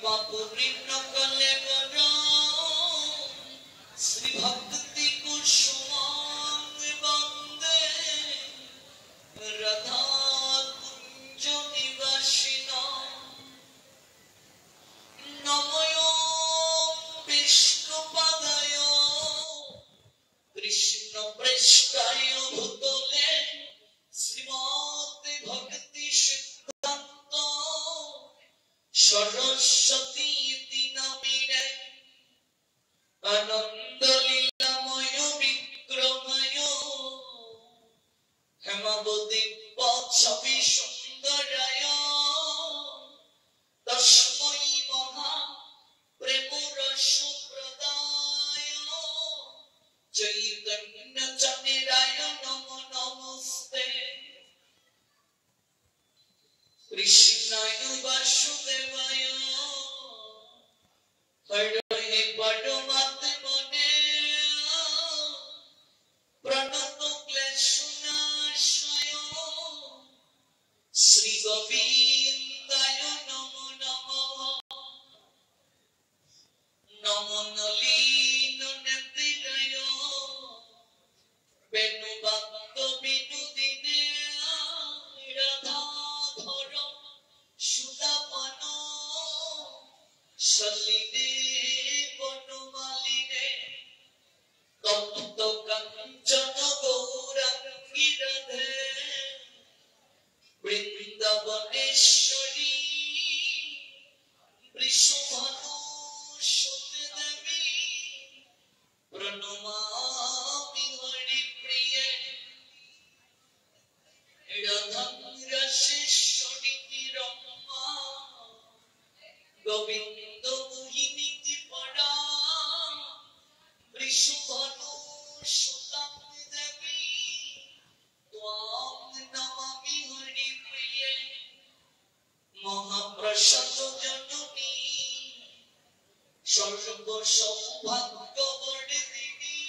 পাপূর্ণ কলে বর শ্রী ভক্তি কুসুমাং বন্দে রাধা কুঞ্জ নিবাসিনা নময় বিষ্ণুপাদায় কৃষ্ণ প্রেষ্টায় ভূতলে শ্রীমতে ভক্তি সিদ্ধান্ত সরস্বতী নামিনে আনন্দ লীলাময় বিক্রময় হেমাবদীপ ছবি সুন্দরায় তস্मै মহা প্রেম রস প্রদায় চৈতন্য চন্দ্রায় নমো নমস্তে কৃষ্ণায় বাসুদেবায় হরে পরমাত্মনে প্রণত ক্লেশনাশয় শ্রী গোবিন্দায় নমো নমঃ নমো নলিন নেত্রায় বেণুবন্দ বিনোদিনে রাধাধর সুদাপন সলিলে বনমালিনে তপ্ত কাঞ্চন গৌরাঙ্গী রাধে বৃন্দাবনেশ্বরী বৃষভানু সুতে দেবী প্রণমামি হরি প্রিয়ে রাধাং রসেশ্বরী রম্মা গোবিন্দ মোহিনী পরা বৃষভানু সুতাং দেবী ত্বাং নমামি হরি প্রিয়ে মহাপ্রসাদ জননী সর্ব সৌভাগ্য বর্ধিনী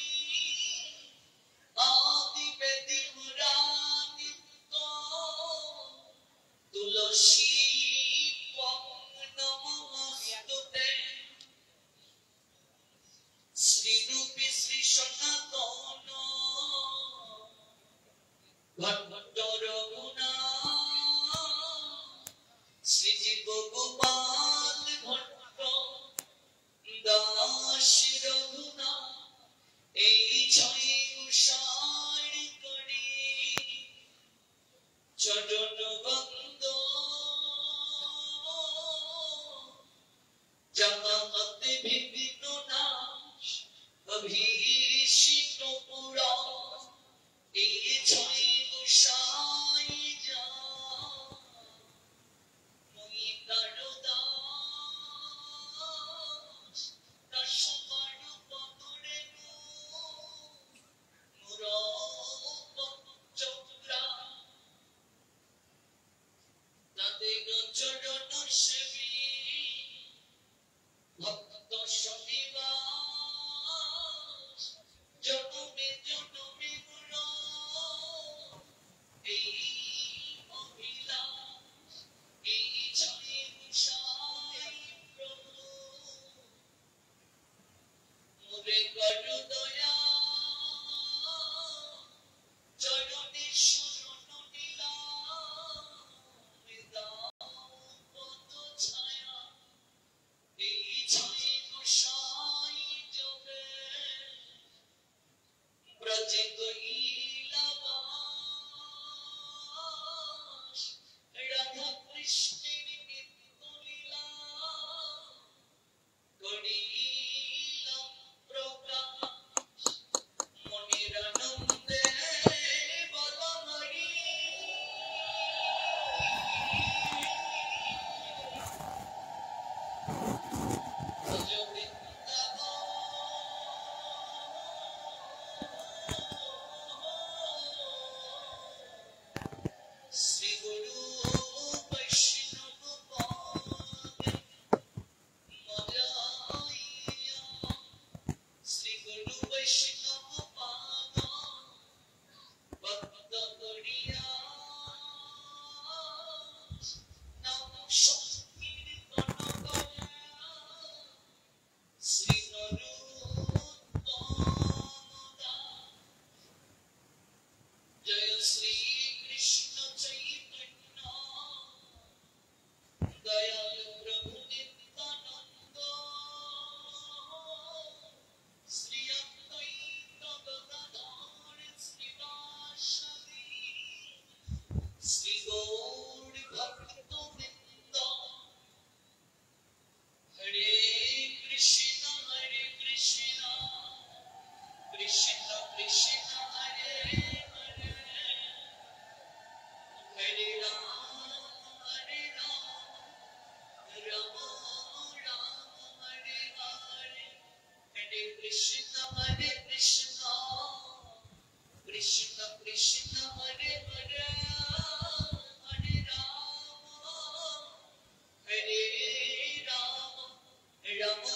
আদি বেদি মুরানিত্য তুলসী ত্বং নমস্তুতে শ্রীরূপী শ্রী সনাতন ভট্ট রঘুনাথ শ্রীজীব গোপাল ভট্ট দাস রঘুনাথ এই ছয় উষারি করি চরণ বন্দ জগতে বিভিন্ন নাশ অভিষিক্ত পুরা এই ছয় উষাই যা চরণ সেবী Krishna Hare Krishna Krishna Krishna Hare Hare Hare Rama Hare Rama Rama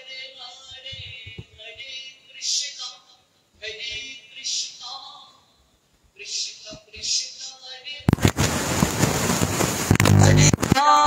Rama Hare Hare Hare Krishna Krishna Krishna Hare Hare Rama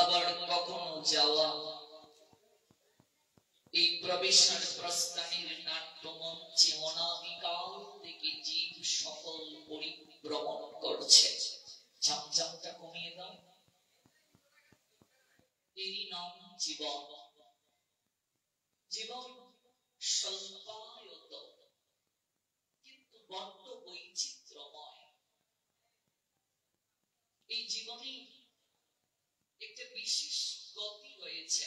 আবার কখনো যাওয়া এই প্রবেশের প্রস্থানের নাট্যমঞ্চে অনাদিকাল থেকে জীব সকল পরিভ্রমণ করছে। ঝামঝামটা কমিয়ে দাও, এরই নাম জীবন। জীবন স্বল্পায়ত কিন্তু বড্ড বৈচিত্র্যময়। এই জীবনে একটা বিশেষ গতি রয়েছে।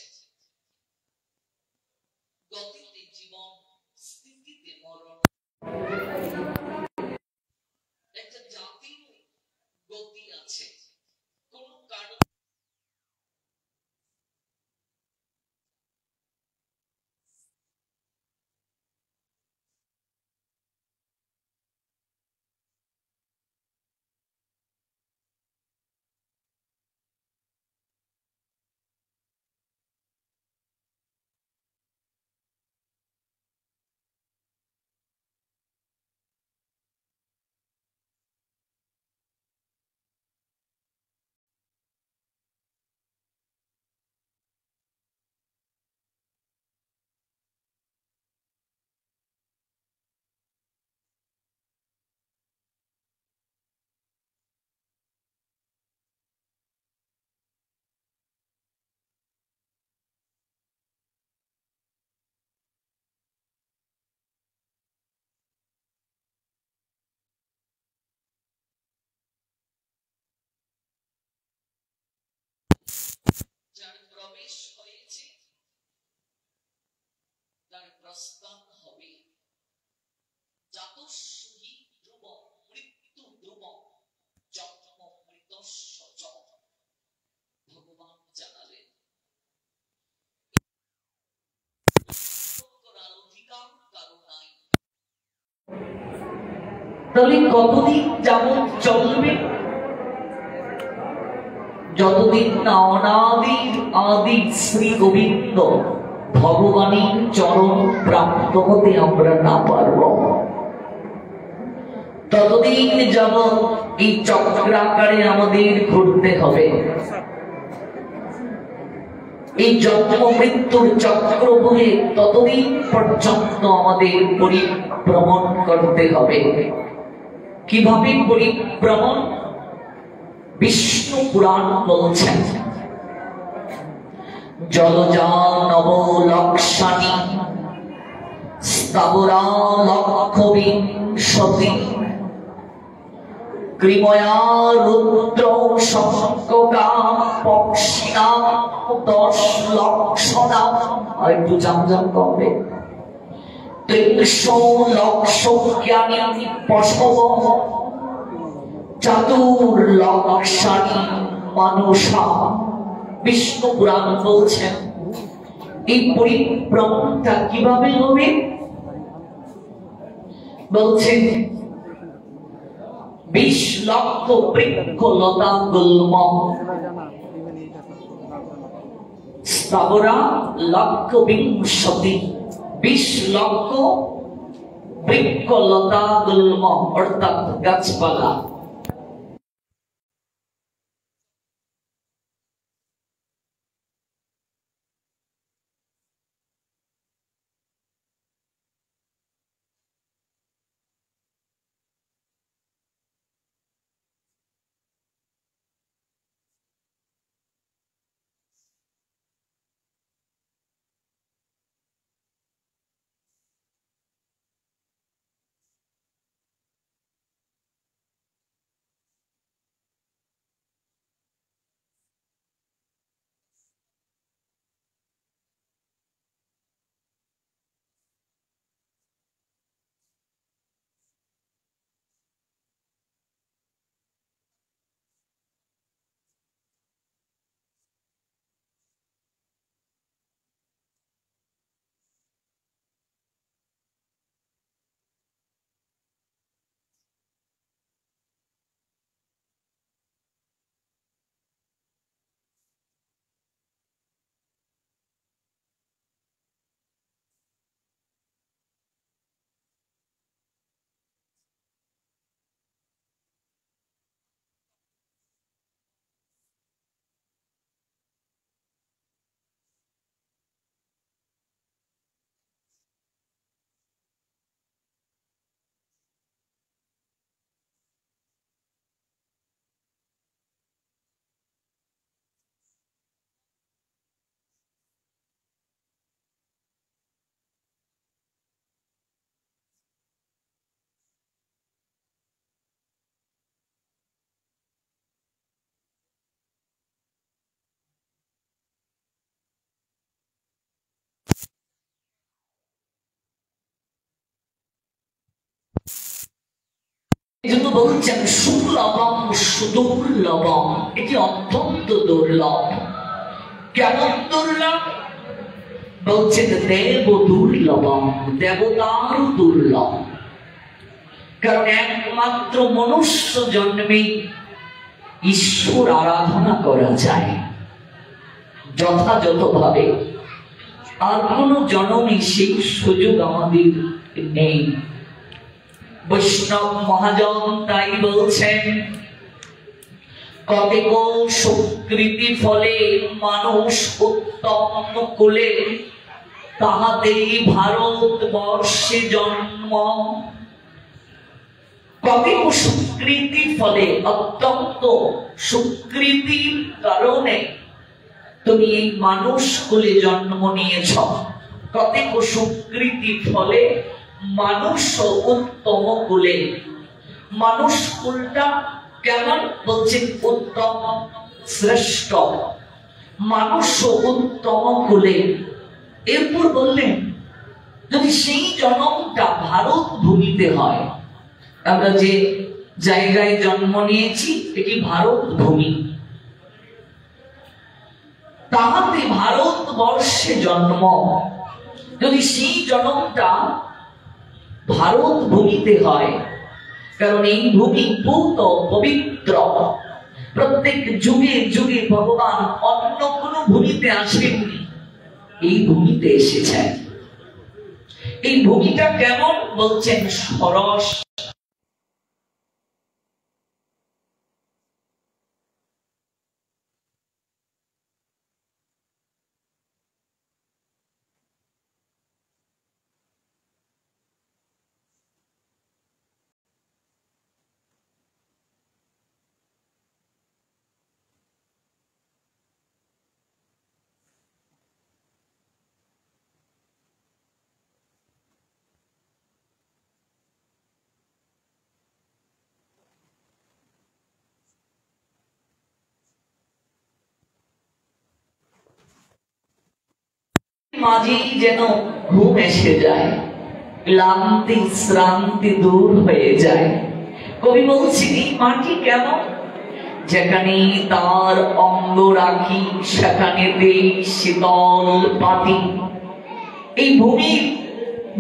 গতিতে জীবন, স্থিতিতে মরণ। একটা জাতির গতি আছে, কোন কারণ তাহলে কতদিন যাবৎ চলবে? যতদিন না অনাদি আদি শ্রী গোবিন্দ ভগবানের চরণ প্রাপ্ত হতে আমরা না পারব, ততদিন যাবৎ এই চক্রাকারে আমাদের ঘুরতে হবে। এই জন্ম মৃত্যুর চক্রভূমে ততদিন পর্যন্ত আমাদের পরিভ্রমণ করতে হবে। কিভাবে পরিভ্রমণ? বিষ্ণু পুরাণ বলছেন, জলজা নবলক্ষানি স্থাবরা লক্ষবিংশতি কৃময়া রুদ্র শঙ্কা পক্ষিণা 10 লক্ষণা। আর একটু জামজাম করবে। 300 লক্ষ জ্ঞানী পশব চাতুর্লক্ষানি মানুষা। বিষ্ণু পুরাণ বলছেন এই পরিভ্রমণটা কিভাবে হবে? বলছেন 20 লক্ষ বৃক্ষ লতা গুল্ম স্থাবরা লক্ষ বিংশতি। 20 লক্ষ বৃক্ষ লতা গুল্ম অর্থাৎ গাছপালা। এজন্য বলছেন সুলভম সুদুর্লভম, এটি অত্যন্ত দুর্লভ। কেমন দুর্লভ? বলছেন দেব দুর্লভম, দেবতার দুর্লভ। কারণ একমাত্র মনুষ্য জন্মে ঈশ্বর আরাধনা করা যায় যথাযথভাবে। আর কোন জনমে সেই সুযোগ আমাদের নেই। বৈষ্ণব মহাজন তাই বলছেন, কতেক সুকৃতি ফলে মানুষ উত্তম কুলে, তাহাতেই ভারতবর্ষে জন্ম। কতেক সুকৃতি ফলে, অত্যন্ত সুকৃতির কারণে তুমি এই মানুষ কুলে জন্ম নিয়েছ। কতেক সুকৃতি ফলে মানুষ উত্তম কুলে। মানুষ কুলটা কেমন? বলছেন উত্তম, শ্রেষ্ঠ। মানুষ উত্তম কুলে। এরপর বললেন যদি সেই জন্মটা ভারত ভূমিতে হয়, আমরা যে জায়গায় জন্ম নিয়েছি এটি ভারত ভূমি, তাহাতে ভারতবর্ষে জন্ম। যদি সেই জন্মটা ভারত ভূমিতে হয়, কারণ এই ভূমি পূত পবিত্র। প্রত্যেক যুগে যুগে ভগবান অন্য কোন ভূমিতে আসেননি, এই ভূমিতে এসেছেন। এই ভূমিটা কেমন বলছেন? সরস। মাঝেই যেন ঘুম এসে যায়, ক্লান্তি শ্রান্তি দূর হয়ে যায়। কবি বলছি মাটি কেমন? যেখানে তার অঙ্গ রাখি সেখানেতেই শীতল পাটি। এই ভূমির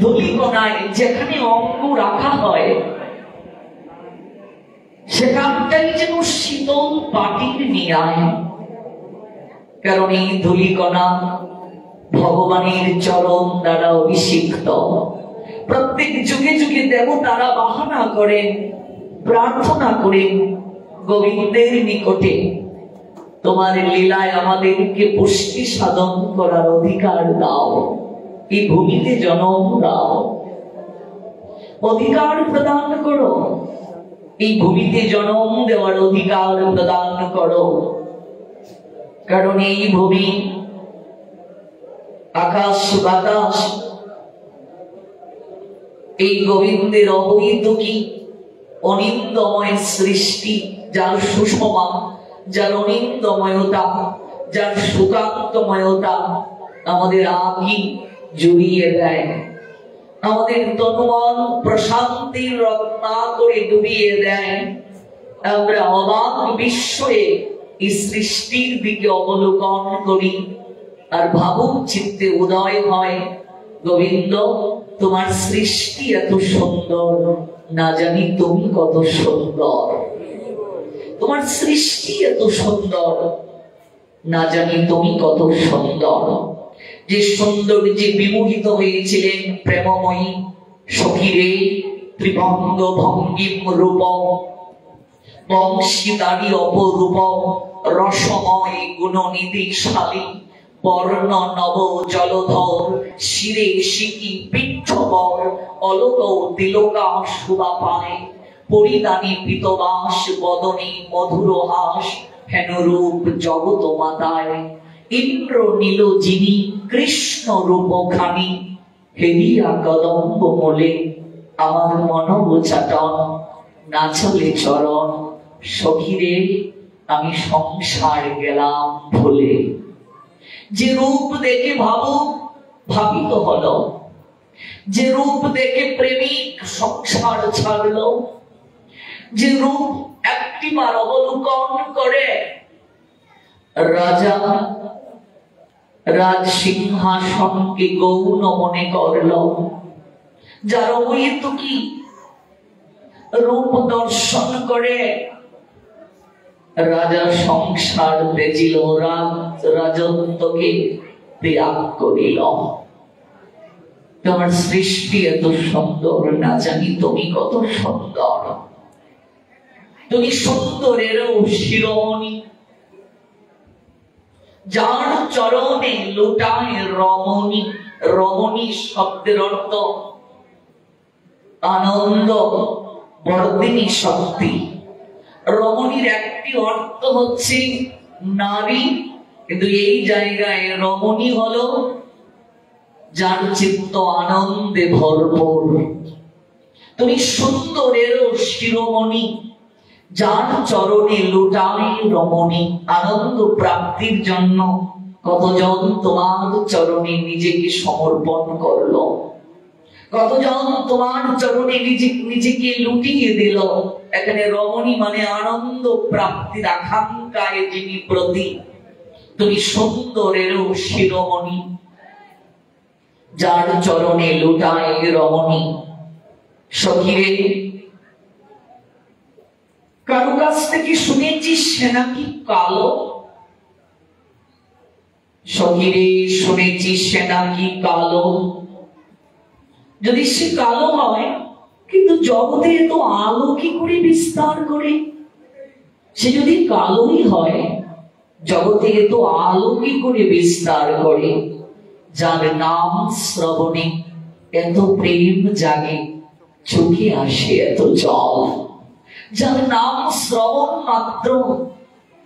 ধূলিকণায় যেখানে অঙ্গ রাখা হয় সেখানটাই যেন শীতল পাটির ন্যায়। কারণ এই ধূলিকণা ভগবানের চরণ দ্বারা অভিষিক্ত। প্রত্যেক যুগে যুগে দেবতারা বাহানা করেন, প্রার্থনা করেন গোবিন্দের নিকটে, তোমার লীলায় আমাদেরকে পুষ্টি সাধন করার অধিকার দাও, এই ভূমিতে জন্ম দাও, অধিকার প্রদান করো, এই ভূমিতে জন্ম দেওয়ার অধিকার প্রদান করো। কারণ এই ভূমি আকাশ বাতাস এই গোবিন্দের অবৈতুকী অনিন্দময় সৃষ্টি, যার সুষমা, যার অনিন্দময়তা, যার সুকান্তময়তা আমাদের আঁখি জুড়িয়ে দেয়, আমাদের তনুমন প্রশান্তির রত্না করে ডুবিয়ে দেয়। আমরা অবাক বিস্ময়ে এই সৃষ্টির দিকে অবলোকন করি আর ভাবুক চিত্তে উদয় হয়, গোবিন্দ তোমার সৃষ্টি এত সুন্দর, না জানি তুমি কত সুন্দর। তোমার সৃষ্টি এত সুন্দর, না জানি তুমি কত সুন্দর। যে সৌন্দর্যে বিমোহিত হয়েছিলেন প্রেমময়ী সখীরে, ত্রিভঙ্গ ভঙ্গিম রূপ, বংশীদারি অপরূপ, রসময় গুণনিধিশালী, বর্ণ নব জলধর, শিরে শিকি পিঠ্যবর, অলোক তিলকা শোভা পায়, পরিধানী পীতবাস, বদনে মধুর হাস, হেনরূপ জগত মাতায়। ইন্দ্র নীল যিনি কৃষ্ণ রূপ খানি, হেরিয়া কদম্ব মোলে, আমার মন বোঝাটন, নাচলে চরণ, সখীরে আমি সংসার গেলাম ভুলে। যে রূপ দেখে ভাবিত হলো, যে রূপ দেখে প্রেমিক সংসার ছাড়লো, যে রূপ একটিবার অবলোকন করে রাজা রাজ সিংহাসনকে গৌণ মনে করল, যার অবৈতুকী রূপ দর্শন করে রাজা সংসার তেজিল, রাজত্বকে ত্যাগ করিল। তোমার সৃষ্টি এত সুন্দর, না জানি তুমি কত সুন্দর। তুমি সুন্দরেরও শিরোমণি, যার চরণে লুটায় রমণী। রমণী শব্দের অর্থ আনন্দ বর্ধিনী শক্তি। রমণীর একটি অর্থ হচ্ছে নারী, কিন্তু এই জায়গায় রমণী হলো যার চিত্ত আনন্দে ভরপুর। তুমি সুন্দরেরও শিরোমণি, যার চরণে লুটায় রমণী। আনন্দ প্রাপ্তির জন্য কতজন তোমার চরণে নিজেকে সমর্পণ করলো, কতজন তোমার চরণে নিজেকে লুটিয়ে দিল। এখানে রমণী মানে আনন্দ প্রাপ্তির আকাঙ্ক্ষায় যিনি প্রতি। তুমি সুন্দরেরও শিরোমণি, যার চরণে লুটায় রমণী। সখীরে কারো কাছ থেকে শুনেছিস সে নাকি কালো? সখীরে শুনেছিস সে নাকি কালো? যদি সে কালো হয়, কিন্তু জগতে তো আলো কি করে বিস্তার করে? সে যদি কালোই হয়, জগতে তো আলো কি করে বিস্তার করে? যার নাম শ্রবণে এত প্রেম জাগে, চোখে আসে এত জল। যার নাম শ্রবণ মাত্র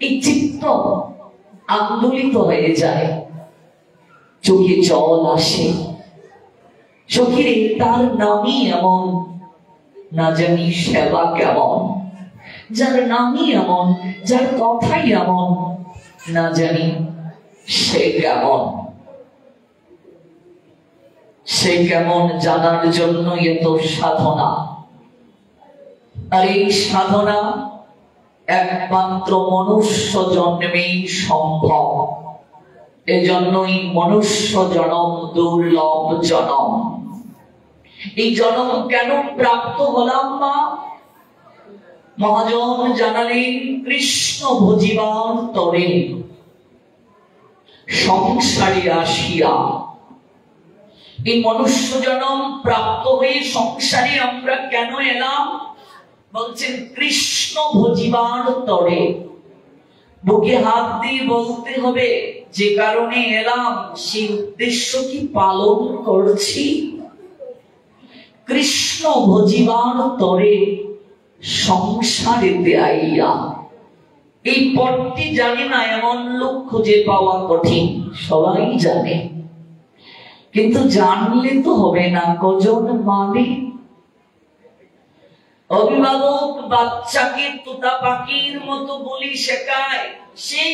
এই চিত্ত আন্দোলিত হয়ে যায়, চোখে জল আসে। সখীরে তার নামই এমন, না জানি সেবা কেমন। যার নামই এমন, যার কথাই এমন, না জানি সে কেমন। সে কেমন জানার জন্য এত সাধনা। আর এই সাধনা একমাত্র মনুষ্য জন্মেই সম্ভব। এজন্যই মনুষ্য জনম দুর্লভ জনম। এই জনম কেন প্রাপ্ত হলাম মা? মহাজন জানালেন, কৃষ্ণ ভজিবার তরে সংসারে আসিয়া। এই মনুষ্য জনম প্রাপ্ত হয়ে সংসারে আমরা কেন এলাম? বলছেন কৃষ্ণ ভজিবার তরে। বুকে হাত দিয়ে বলতে হবে, যে কারণে এলাম সেই উদ্দেশ্য কি পালন করছি? কৃষ্ণ ভজিবার তরে সংসারেতে আইয়া। এই পথটি জানে না এমন লোক খুঁজে পাওয়া কঠিন। সবাই জানে, কিন্তু জানলে তো হবে না। কজন মানে? অভিভাবক বাচ্চাকে তোতা পাখির মতো বলি শেখায়। সে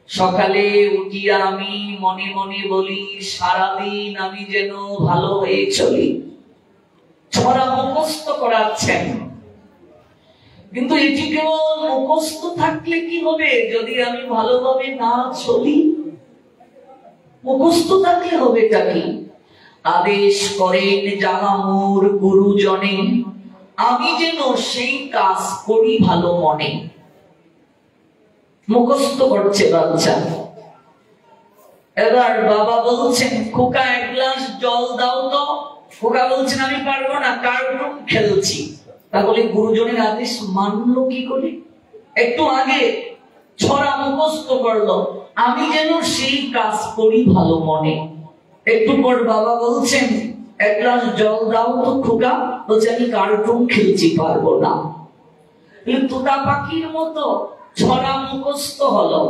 সকালে উঠিয়া আমি মনে মনে বলি, সারাদিন আমি যেন ভালো হয়ে চলি। ছড়া মুখস্থ করাচ্ছেন, কিন্তু এটি কেবল মুখস্থ থাকলে কি হবে যদি আমি ভালোভাবে না চলি? মুখস্থ থাকলে হবেটা কি? আদেশ করেন যাহা মোর গুরুজনে, আমি যেন সেই কাজ করি ভালো মনে। মুখস্থ করছে বাচ্চা। এবার বাবা বলছেন, খোকা এক গ্লাস জল দাও তো। খোকা বলছেন, আমি পারবো না, কার্টুন খেলছি। তাহলে গুরুজনের আদেশ মানলো কি করে? একটু আগে ছড়া মুখস্থ করলো, আমি যেন সেই কাজ করি ভালো মনে। একটু পর বাবা বলছেন, এক গ্লাস জল দাও তো খোকা। বলছে, আমি কার্টুন খেলছি, পারবো না। তোতা পাখির মতো ছড়া মুখস্থ হলো।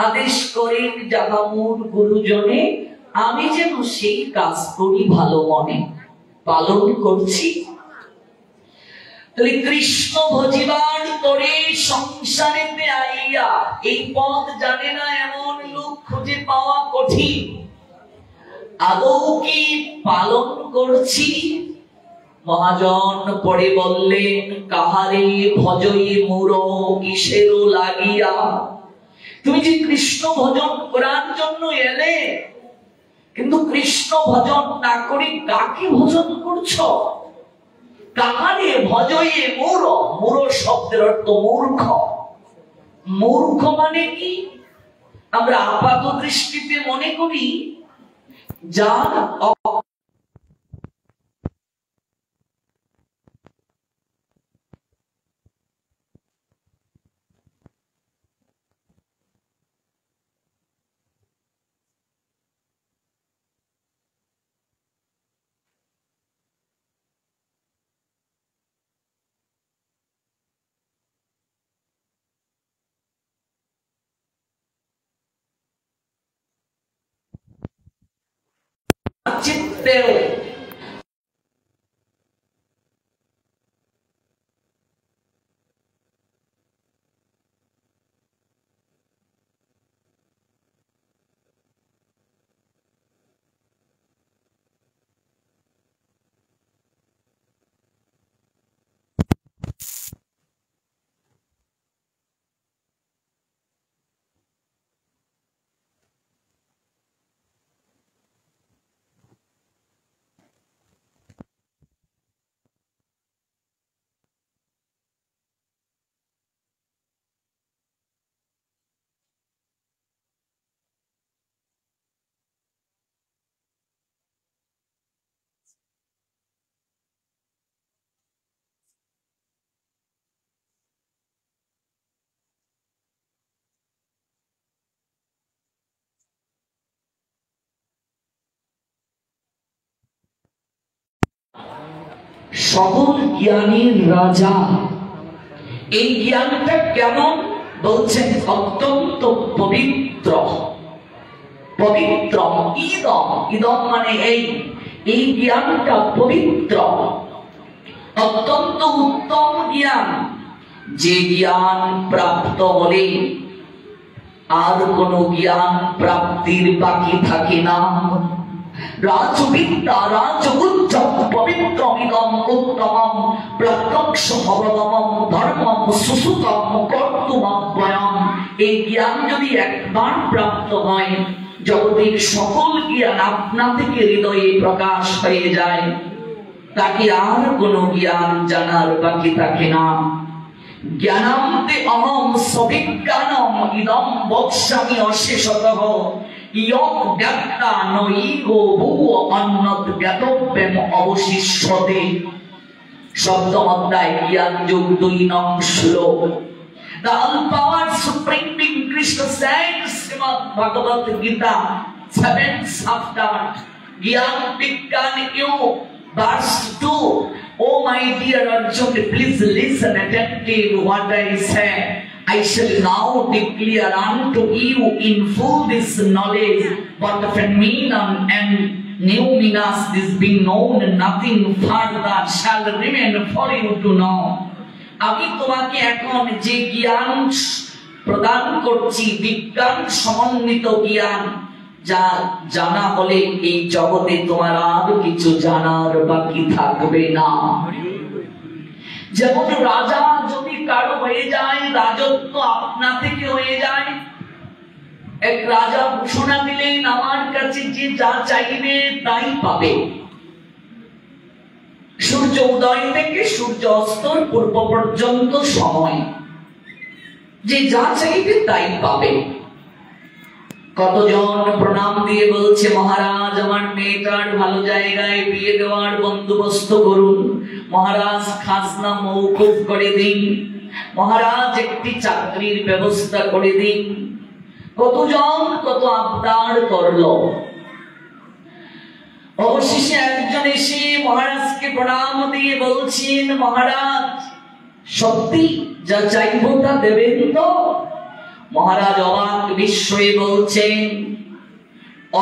আদেশ করেন যাহা মোর গুরুজনে, আমি যেন সেই কাজ করি ভালো মনে। পালন করছি। কৃষ্ণ ভজিবার তরে সংসারেতে আইয়া। এই পথ জানে না এমন লোক খুঁজে পাওয়া কঠিন। আদৌ কি পালন করছি? মহাজন পরে বললেন, কাহারে ভজই মোর কিসের লাগিয়া। তুমি যে কৃষ্ণ ভজন করার জন্য এলে, কিন্তু কৃষ্ণ ভজন না করে কাকে ভজন করছো? কাহারে ভজই মোর। মোর শব্দের অর্থ মূর্খ। মূর্খ মানে কি? আমরা আপাত দৃষ্টিতে মনে করি যার চিত্তেও সকল জ্ঞানীর রাজা। এই জ্ঞানটা কেমন বলছেন? অত্যন্ত পবিত্র। পবিত্র ইদম, ইদম মানে এই জ্ঞানটা পবিত্র, অত্যন্ত উত্তম জ্ঞান। যে জ্ঞান প্রাপ্ত হলে আর কোন জ্ঞান প্রাপ্তির বাকি থাকে না। রাজবিদ্যা রাজগুজ্জম পবিত্রমিদম উত্তমম প্রত্যক্ষ ভবতমম ধর্মম সুসুতম কর্তুমব্যয়ম। এই জ্ঞান যদি একবার প্রাপ্ত হয়, জগতের সকল জ্ঞান আপনা থেকে হৃদয়ে প্রকাশ হয়ে যায়, তাকে আর কোনো জ্ঞান জানার বাকি থাকে না। জ্ঞানান্তে অহম সবিজ্ঞানম ইদম বক্ষ্যামি অশেষতঃ ইয়ৎ জ্ঞাতা নৈগো ভুব অন্যৎ জ্ঞাতব্যম অবশিষ্যতে। সপ্তম অধ্যায় জ্ঞান যোগ 2 নং শ্লোক। The all-powered supreme being Krishna says, Srimad Bhagavad Gita 7th chapter, Gyan Vigyan Yog, verse 2. Oh my dear Arjuna, please listen attentively what I say. I shall now declare unto you in full this knowledge, what the phenomenon and new means is being known, and nothing further shall remain for you to know. আমি তোমাকে এখন যে জ্ঞান প্রদান করছি, বিজ্ঞান সমন্বিত জ্ঞান, যা জানা হলে এই জগতে তোমার আর কিছু জানার বাকি থাকবে না। যেমন রাজা যদি কারো হয়ে যায়, রাজত্ব আপনা থেকে হয়ে যায়। এক রাজা ঘোষণা দিলেন, আমার কাছে যে যা চাইবে তাই পাবে। সূর্য উদয় থেকে সূর্য অস্তর পূর্ব পর্যন্ত সময়, যে যা চাইবে তাই পাবে। কতজন প্রণাম দিয়ে বলছে, মহারাজ আমার মেয়েটার ভালো জায়গায় বিয়ে দেওয়ার বন্দোবস্ত করুন, মহারাজ খাজনা মওকুফ করে দিন, মহারাজ একটি চাকরির ব্যবস্থা করে দিন। কতজন কত আবদার করলো। অবশেষে একজন এসে মহারাজকে প্রণাম দিয়ে বলছেন, মহারাজ সত্যি যা চাইবো তা দেবেন তো? মহারাজ অবাক বিস্ময়ে বলছেন,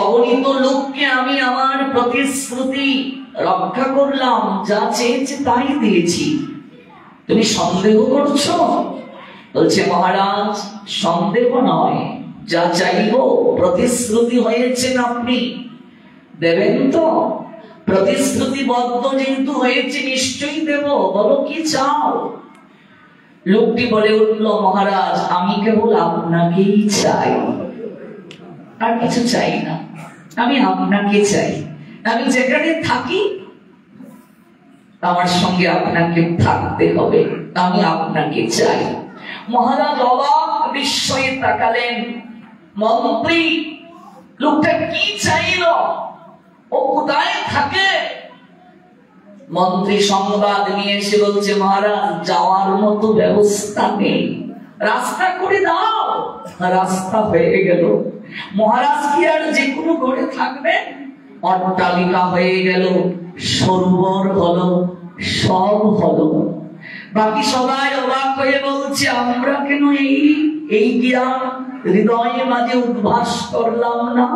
অগণিত লোককে আমি আমার প্রতিশ্রুতি রক্ষা করলাম, যা চেয়েছে তাই দিয়েছি, তুমি সন্দেহ করছো? বলছে, মহারাজ সন্দেহ নয়, যা চাইবো প্রতিশ্রুতি হয়েছেন আপনি দেবেন তো? প্রতিশ্রুতিবদ্ধ যেহেতু হয়েছে নিশ্চয়ই দেব, বলো কি চাও? লোকটি বলে উঠল, মহারাজ আমি কেবল আপনাকেই চাই, আর কিছু চাই না, আমি আপনাকে চাই। আমি যেখানে থাকি আমার সঙ্গে আপনাকে থাকতে হবে, আমি আপনাকে চাই। মহারাজ অবাক বিস্ময়ে তাকালেন। মন্ত্রী লোকটা কি চাইল, ও কোথায় থাকে? মন্ত্রী সংবাদ নিয়ে এসে বলছে, মহারাজ যাওয়ার মতো ব্যবস্থা নেই, রাস্তা করে দাও। রাস্তা হয়ে গেল। মহারাজ কি আর যে কোনো ঘরে থাকবেন? অট্টালিকা হয়ে গেল, সরোবর হলো, সব হলো। বাকি সবাই অবাক হয়ে বলছে, আমরা কেন এই জ্ঞান হৃদয়ের মাঝে উদ্ভাস করলাম না?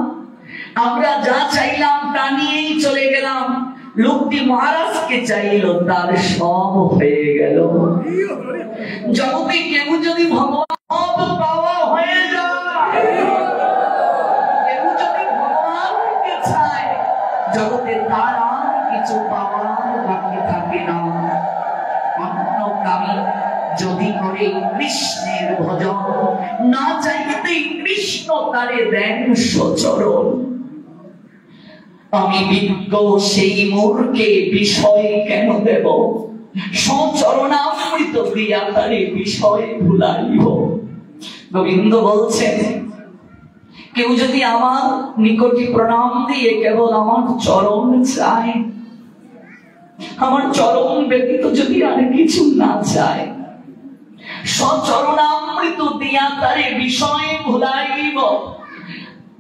আমরা যা চাইলাম তা নিয়েই চলে গেলাম। লোকটি মহারাজকে চাইল, তার সব হয়ে গেল। জগতে কেউ যদি ভগবান পাওয়া হয়ে যায়, কেউ যদি ভগবানকে চায়, জগতে তার আর কিছু পাওয়ার বাকি থাকে না। অন্য কামি যদি করে কৃষ্ণের ভজন, না চাইতেই কৃষ্ণ তারে দেন সচরণ। আমি বিজ্ঞ সেই মূর্খে বিষয় কেন দেব, সচরণামৃত দিয়া তারে বিষয় ভুলাইব। গোবিন্দ বলছেন, কেউ যদি আমার নিকটে প্রণাম দিয়ে কেবল আমার চরণ চায়, আমার চরণ ব্যতীত যদি আর কিছু না চায়, সচরণামৃত দিয়া তারে বিষয় ভুলাইব।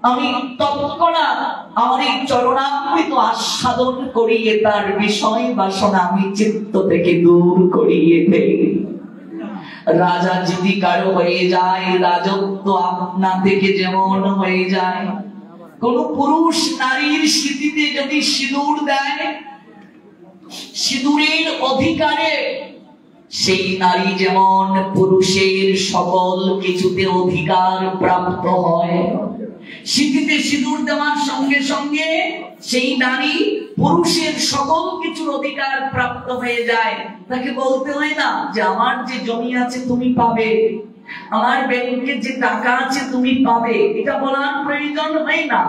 আমি তৎক্ষণাৎ আমার এই চরণামৃত আস্বাদন করিয়ে তার বিষয় বাসনা আমি চিত্ত থেকে দূর করিয়ে ফেলি। রাজা যদি কারো হয়ে যায়, রাজত্ব আপনা থেকে যেমন হয়ে যায়। কোন পুরুষ নারীর স্মৃতিতে যদি সিঁদুর দেয়, সিঁদুরের অধিকারে সেই নারী যেমন পুরুষের সকল কিছুতে অধিকার প্রাপ্ত হয়। স্মৃতিতে সিঁদুর দেওয়ার সঙ্গে সঙ্গে সেই নারী পুরুষের সকল কিছুর অধিকার প্রাপ্ত হয়ে যায়। তাকে বলতে হয় না যে আমার যে জমি আছে তুমি পাবে, আমার ব্যাংকে যে টাকা আছে তুমি পাবে, এটা বলার প্রয়োজন হয় না।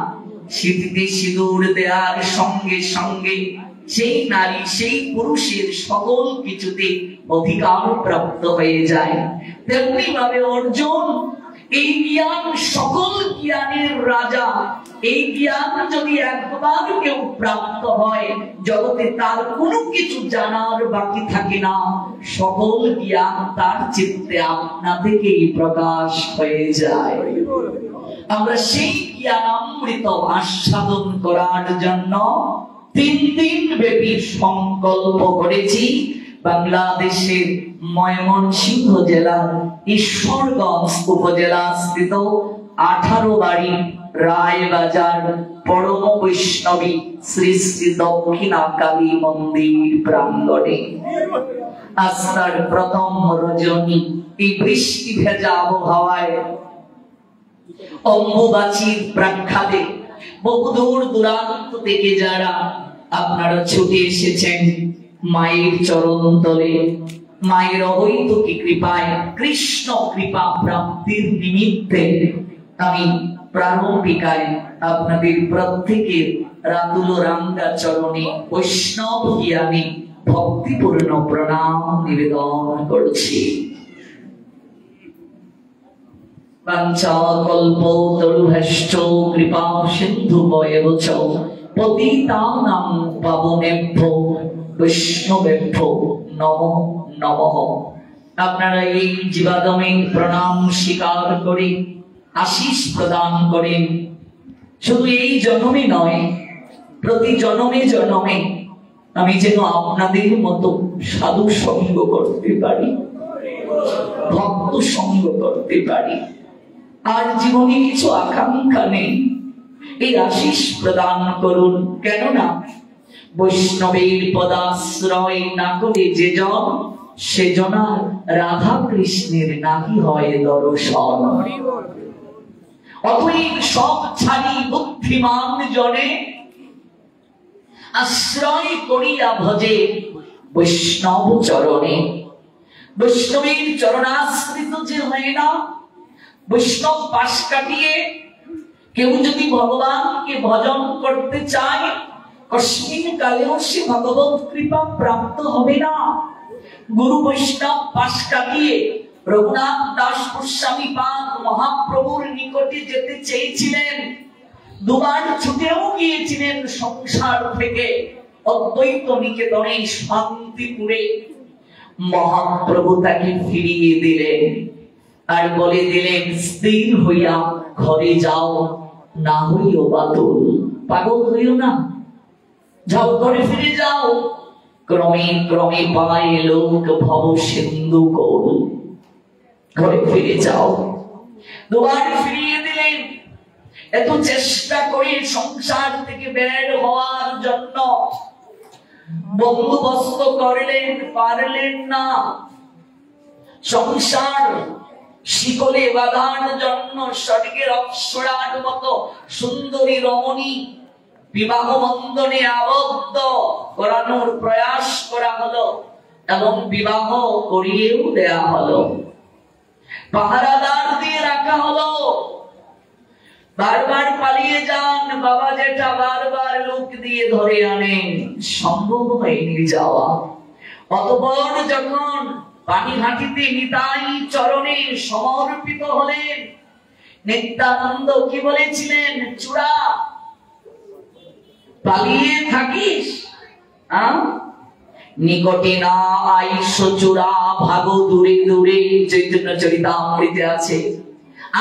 স্মৃতিতে সিঁদুর দেওয়ার সঙ্গে সঙ্গে সেই নারী সেই পুরুষের সকল কিছুতে অধিকার প্রাপ্ত হয়ে যায়। তেমনি ভাবে অর্জুন এই জ্ঞান সকল জ্ঞানের রাজা। এই জ্ঞান যদি একবার কেউ প্রাপ্ত হয়, জগতে তার কোনো কিছু জানার বাকি থাকে না। সকল জ্ঞান তার চিত্তে আপনা থেকেই প্রকাশ হয়ে যায়। আমরা সেই জ্ঞানামৃত আস্বাদন করার জন্য 3 দিন ব্যাপী সংকল্প করেছি। বাংলাদেশের ময়মনসিংহ জেলার ঈশ্বরগঞ্জ উপজেলা স্থিত 18 বাড়ি রায়বাজার পরম বৈষ্ণবী শ্রী শ্রী দক্ষিণা কালী মন্দির প্রাঙ্গণে আস্থার প্রথম রজনী এই বৃষ্টি ভেজা আবহাওয়ায় অম্বুবাচীর প্রাক্ষাতে বহু দূর দূরান্ত থেকে যারা আপনারা ছুটে এসেছেন মায়ের চরণ তলে, মায়ের অহৈতুকী কৃপায় কৃষ্ণ কৃপা প্রাপ্তির নিমিত্তে আমি প্রারম্ভিকায় আপনাদের প্রত্যেকের রাতুল রাঙ্গা চরণে বৈষ্ণব জ্ঞানে ভক্তিপূর্ণ প্রণাম নিবেদন করছি। বাঞ্ছাকল্পতরুভ্যশ্চ কৃপা সিন্ধুভ্যেব চ পতিতানাং পাবনেভ্যো বৈষ্ণবেভ্যো নমো নমঃ। আপনারা এই জীবাদমে প্রণাম স্বীকার করে আশীষ প্রদান করেন। শুধু এই জন্মে নয়, প্রতি জন্মে জন্মে আমি যেন আপনাদের মতো সাধু সঙ্গ করতে পারি, ভক্ত সঙ্গ করতে পারি। আর জীবনে কিছু আকাঙ্ক্ষা নেই, এই আশীষ প্রদান করুন। কেননা বৈষ্ণবের পদাশ্রয় না করে যে জন, সেজন রাধা কৃষ্ণের নাহি হয় দর্শন। অতএব সব ছাড়ি বুদ্ধিমান জনে আশ্রয় করিয়া ভজে বৈষ্ণব চরণে। বৈষ্ণবের চরণাশ্রিত যে হয় না, বৈষ্ণব পাশ কাটিয়ে কেউ যদি ভগবানকে ভজন করতে চায়, কস্মিন কালেও সে ভগবত কৃপা প্রাপ্ত হবে না। গুরু বৈষ্ণব পাশ কাটিয়ে রঘুনাথ দাস গোস্বামী পাদ মহাপ্রভুর নিকটে যেতে চেয়েছিলেন, দুবার ছুটেও গিয়েছিলেন সংসার থেকে অদ্বৈত নিকেতনে শান্তিপুরে। মহাপ্রভু তাকে ফিরিয়ে দিলেন আর বলে দিলেন, স্থির হইয়া ঘরে যাও, না হইও বাতুল। পাগল হইও না, যাও ঘরে ফিরে যাও। ক্রমে ক্রমে পায় লোক ভব সিন্ধু কোল, ঘরে ফিরে যাও। দুবার ফিরিয়ে দিলেন। এত চেষ্টা করে সংসার থেকে বের হওয়ার জন্য বন্দোবস্ত করলেন, পারলেন না। সংসার শিকলে বাঁধার জন্য স্বর্গের অপ্সরার মতো সুন্দরী রমণী বিবাহ বন্ধনে আবদ্ধ করানোর প্রয়াস করা হলো এবং বিবাহ করিয়েও দেয়া হলো। পাহারাদার দিয়ে রাখা হলো। বারবার পালিয়ে যান, বাবা যেটা বারবার লোক দিয়ে ধরে আনেন, সম্ভব হয়নি যাওয়া। অতঃপর যখন পানিহাটিতে নিতাই চরণে সমর্পিত হলেন, নিত্যানন্দ কি বলেছিলেন? চূড়া, পালিয়ে থাকিস, নিকটে না আইস চূড়া, ভাগো দূরে দূরে। চৈতন্য চরিতামৃতে আছে।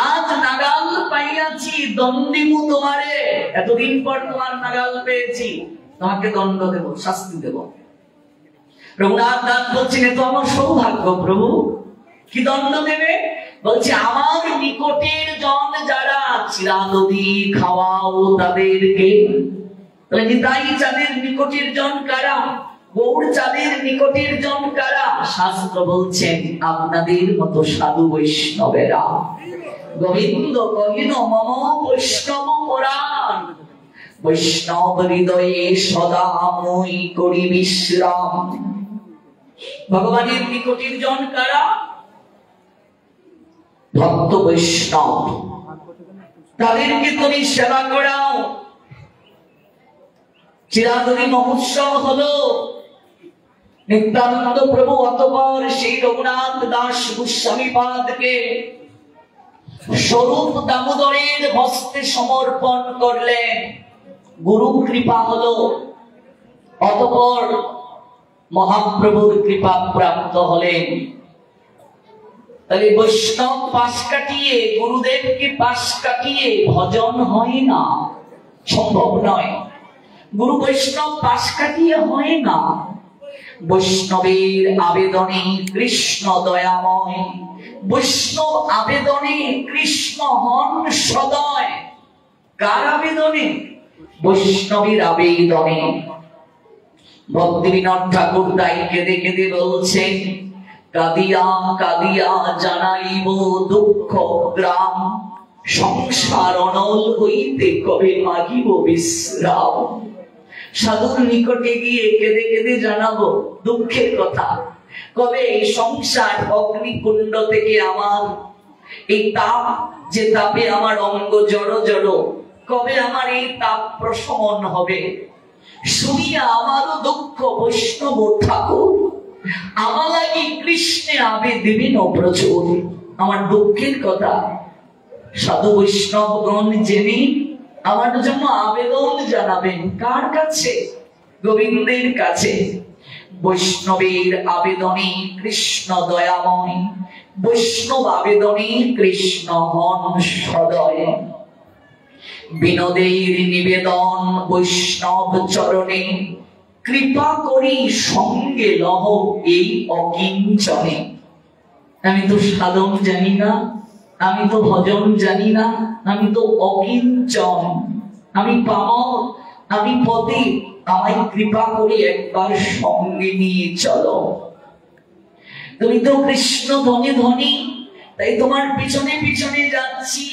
আজ নাগাল পাইয়াছি, দণ্ডিমু তোমারে। এতদিন পর তোমার নাগাল পেয়েছি, তোমাকে দণ্ড দেব, শাস্তি দেব। রঘুনাথ দাস বলছেন, এ তো আমার সৌভাগ্য প্রভু। কি দণ্ড দেবে? বলছে, আমার নিকটের জন যারা, চিরাদদি খাওয়াও তাদেরকে। নিতাই চাঁদের নিকটের জন কারা? গৌর চাঁদের নিকটের জন কারা? শাস্ত্র বলছেন, আপনাদের মতো সাধু বৈষ্ণবেরা। গোবিন্দ কহিল, মম বৈষ্ণব পরাণ, বৈষ্ণব হৃদয়ে সদা মই করি বিশ্রাম। ভগবানের নিকটের জন কারা? ভক্ত বৈষ্ণব। তাদেরকে তুমি সেবা করাও। চিরাদরি মহোৎসব হলো, নিত্যানন্দ প্রভু অতঃপর সেই রঘুনাথ দাস গোস্বামী পাদকে স্বরূপ দামোদরের হস্তে সমর্পণ করলেন। গুরু কৃপা হলো, অতঃপর মহাপ্রভুর কৃপা প্রাপ্ত হলেন। তাহলে বৈষ্ণব পাশ কাটিয়ে, গুরুদেবকে পাশ কাটিয়ে ভজন হয় না, সম্ভব নয়। গুরু বৈষ্ণব পাশ কাটিয়ে হয় না। বৈষ্ণবের আবেদনে কৃষ্ণ দয়াময়, বৈষ্ণব আবেদনে কৃষ্ণ হন সদয়। কার আবেদনে? বৈষ্ণবের আবেদনে। ভক্তিবিনোদ ঠাকুর তাই কেঁদে কেঁদে বলছেন, কাঁদিয়া কাঁদিয়া জানাইব দুঃখ গ্রাম, সংসার অনল হইতে কবে মাগিব বিশ্রাম। সাধুর নিকটে গিয়ে কেঁদে কেঁদে জানাবো দুঃখের কথা। কবে এই সংসার অগ্নিকুণ্ড থেকে আমার এই তাপ, যে তাপে আমার অঙ্গ জড়ো জড়ো, কবে আমার এই তাপ প্রশমন হবে? শুনিয়া আমারও দুঃখ বৈষ্ণব ঠাকুর, আমার লাগি কৃষ্ণে আবে দিবেন প্রচুর। আমার দুঃখের কথা সাধু বৈষ্ণবগণ জেনে আমার জন্য আবেদন জানাবেন। কার কাছে? গোবিন্দের কাছে। বৈষ্ণবের আবেদনে কৃষ্ণ দয়াময়, বৈষ্ণব আবেদনে কৃষ্ণ হন সদয়। বিনোদের নিবেদন বৈষ্ণব চরণে, কৃপা করি সঙ্গে লহ এই অকিঞ্চনে। আমি তো সাধন জানি না, আমি তো ভজন জানি না, আমি তো অকিঞ্চন, আমি পামর, আমি পথে, আমায় কৃপা করে একবার সঙ্গে নিয়ে চলো। তুমি তো কৃষ্ণ ধনে ধনী, তাই তোমার পিছনে পিছনে যাচ্ছি।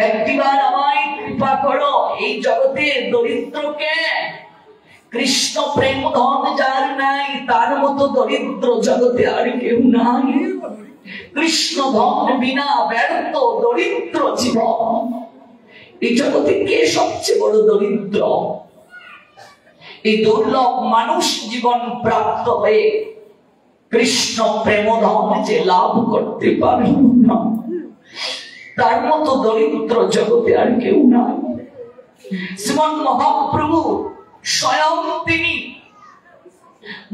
একটিবার আমায় কৃপা করো। এই জগতে দরিদ্রকে, কৃষ্ণ প্রেম ধন যার নাই, তার মতো দরিদ্র জগতে আর কেউ নাই। কৃষ্ণ ধন বিনা ব্যর্থ দরিদ্র জীবন। এই জগতে কে সবচেয়ে বড় দরিদ্র? এই দুর্লভ মানুষ জীবন প্রাপ্ত হয়ে কৃষ্ণ প্রেম ধন যে লাভ করতে পারল না, তার মতো দরিদ্র জগতে আর কেউ নাই। শ্রীমন মহাপ্রভু স্বয়ং তিনি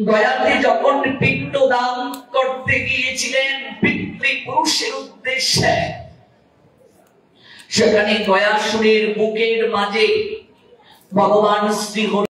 গয়াতে যখন পিণ্ডদান করতে গিয়েছিলেন পিতৃপুরুষের উদ্দেশ্যে, সেখানে গয়াসুরের বুকের মাঝে ভগবান শ্রী